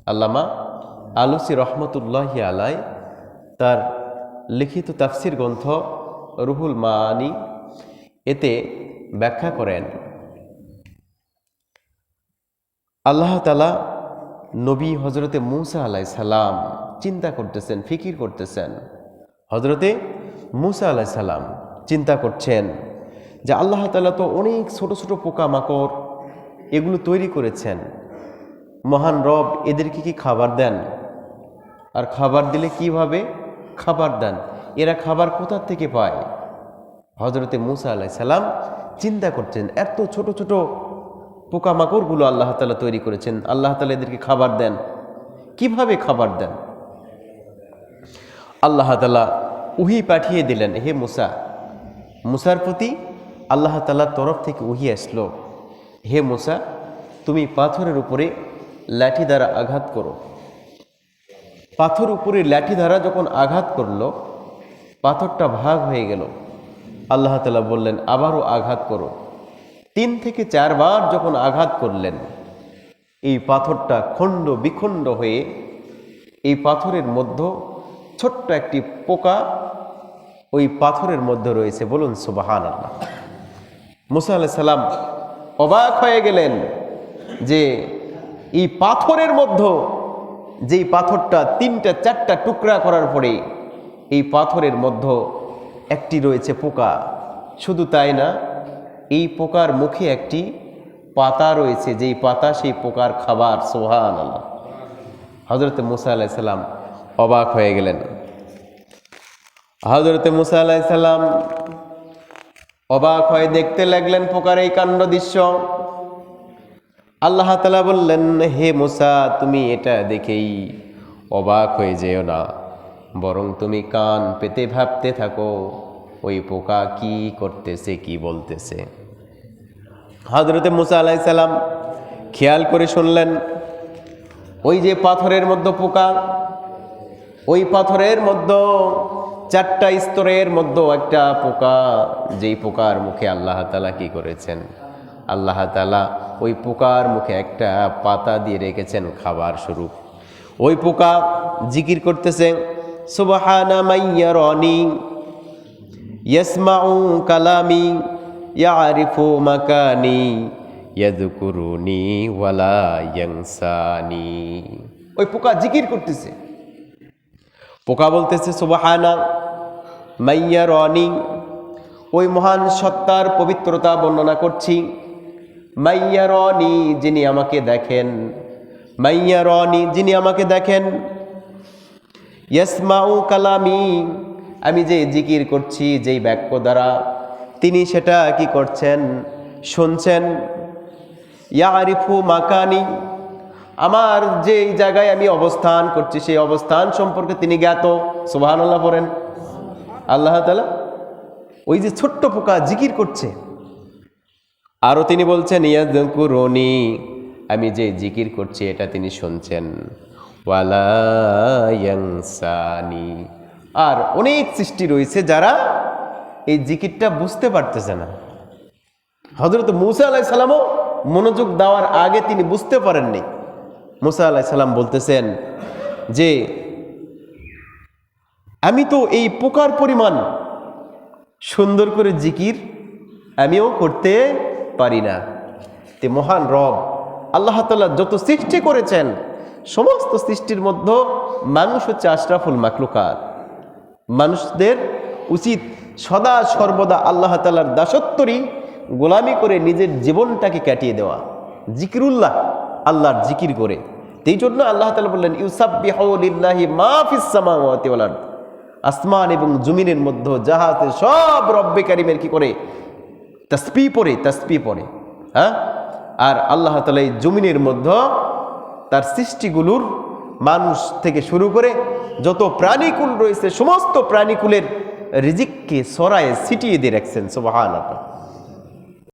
আল্লামা Alusi রহমতুল্লাহি আলাই তার লিখিত তাফসির গ্রন্থ রুহুল মাআনি এতে ব্যাখ্যা করেন, আল্লাহ তাআলা নবী হজরতে মুসা আলাইহিস সালাম চিন্তা করতেছেন, ফিকির করতেছেন। হজরতে মুসা আলাইহিস সালাম চিন্তা করছেন যে আল্লাহ তাআলা তো অনেক ছোট ছোট পোকামাকড় এগুলো তৈরি করেছেন, মহান রব এদেরকে কি খাবার দেন? আর খাবার দিলে কিভাবে খাবার দেন? এরা খাবার কোথা থেকে পায়? হজরতে মুসা আলাইহিস সালাম চিন্তা করছেন, এত ছোট ছোট পোকামাকড়গুলো আল্লাহ তাআলা তৈরি করেছেন, আল্লাহ তাআলা এদেরকে খাবার দেন, কিভাবে খাবার দেন? আল্লাহ তাআলা ওহী পাঠিয়ে দিলেন, হে মুসা, মুসার প্রতি আল্লাহ তাআলার তরফ থেকে ওহী আসলো, হে মুসা তুমি পাথরের উপরে লাঠি দ্বারা আঘাত করো। পাথর উপরে লাঠি দ্বারা যখন আঘাত করলো, পাথরটা ভাগ হয়ে গেল। আল্লাহ তাআলা বললেন আবারও আঘাত করো। 3 থেকে 4 বার যখন আঘাত করলেন, এই পাথরটা খণ্ড বিখণ্ড হয়ে এই পাথরের মধ্যে ছোট্ট একটি পোকা ওই পাথরের মধ্যে রয়েছে। বলুন সুবহানাল্লাহ। মুসা আলাইহিস সালাম অবাক হয়ে গেলেন যে এই পাথরের মধ্যে, যেই পাথরটা 3টা 4টা টুকরা করার পরে এই পাথরের মধ্যে একটি রয়েছে পোকা। শুধু তাই না, এই পোকার মুখে একটি পাতা রয়েছে, যেই পাতা সেই পোকার খাবার। সুবহানাল্লাহ। হযরত মুসা আলাইহিস সালাম অবাক হয়ে গেলেন। হযরত মুসা আলাইহিস সালাম অবাক হয়ে দেখতে লাগলেন পোকার এই কাণ্ড দৃশ্য। আল্লাহ তাআলা বললেন, হে মুসা তুমি এটা দেখেই অবাক হয়ে যেও না, বরং তুমি কান পেতে ভাবতে থাকো ওই পোকা কি করতেছে, কি বলতেছে। হযরত মুসা আলাইহিস সালাম খেয়াল করে শুনলেন, ওই যে পাথরের মধ্যে পোকা, ওই পাথরের মধ্যে 4টা স্তরের মধ্যে একটা পোকা, যেই পোকার মুখে আল্লাহ তাআলা কি করেছেন? আল্লাহ তাআলা ওই পোকার মুখে একটা পাতা দিয়ে রেখেছেন খাবার স্বরূপ। ওই পোকা জিকির করতেছে, সুবহানা মাইয়ারানি ইয়াসমাউ কালামি ইয়ারিফু মাকানি ইয়াযকুরুনি ওয়ালা ইয়ানসানি। ওই পোকা জিকির করতেছে, পোকা বলতেছে সুবহানা মাইয়ারানি, ওই মহান সত্তার পবিত্রতা বর্ণনা করছি। মাইয়ারানি, যিনি আমাকে দেখেন, মাইয়ারানি, যিনি আমাকে দেখেন। ইয়াসমাউ কালামি, আমি যে জিকির করছি যেই বাক্য দ্বারা, তিনি সেটা কি করছেন? শুনছেন। ইয়ারিফু মাকানি, আমার যেই জায়গায় আমি অবস্থান করছি সেই অবস্থান সম্পর্কে তিনি জ্ঞাত। সুবহানাল্লাহ পড়েন। আল্লাহ তাআলা ওই যে ছোট্ট পোকা জিকির করছে। আরও তিনি বলছেন, ইয়াযকুরুনি, আমি যে জিকির করছি এটা তিনি শুনছেন। ওয়ালা ইয়ানসানি, আর অনেক সৃষ্টি রয়েছে যারা এই জিকিরটা বুঝতে পারতেছে না। হযরত মুসা আলাইহিস সালামও মনোযোগ দেওয়ার আগে তিনি বুঝতে পারেননি। মুসা আলাইহিস সালাম বলতেছেন যে আমি তো এই পোকার পরিমাণ সুন্দর করে জিকির আমিও করতে পারি না। তে মহান রব আল্লাহ তাআলা যত সৃষ্টি করেছেন, সমস্ত সৃষ্টির মধ্যে মানুষ হচ্ছে আশরাফুল মাখলুকাত। মানুষদের উচিত সদা সর্বদা আল্লাহ তাআলার দাসত্বরই গোলামি করে নিজের জীবনটাকে কাটিয়ে দেওয়া, জিকিরুল্লাহ, আল্লাহর জিকির করে। এই জন্য আল্লাহ তাআলা বললেন, ইউসাব্বিহু লিল্লাহি মা ফিস সামাওয়াতি ওয়াল আরদ, আসমান এবং জমিনের মধ্যে যাহা আছে সব রব্বে কারীমের কি করে? তাসবিহ পড়ে। হ্যাঁ, আর আল্লাহ তাআলা এই জমিনের মধ্যে তার সৃষ্টিগুলোর মানুষ থেকে শুরু করে যত প্রাণীকুল রয়েছে সমস্ত প্রাণীকুলের রিজিককে ছড়ায় ছিটিয়ে দিয়ে রাখছেন। সুবহানাল্লাহ।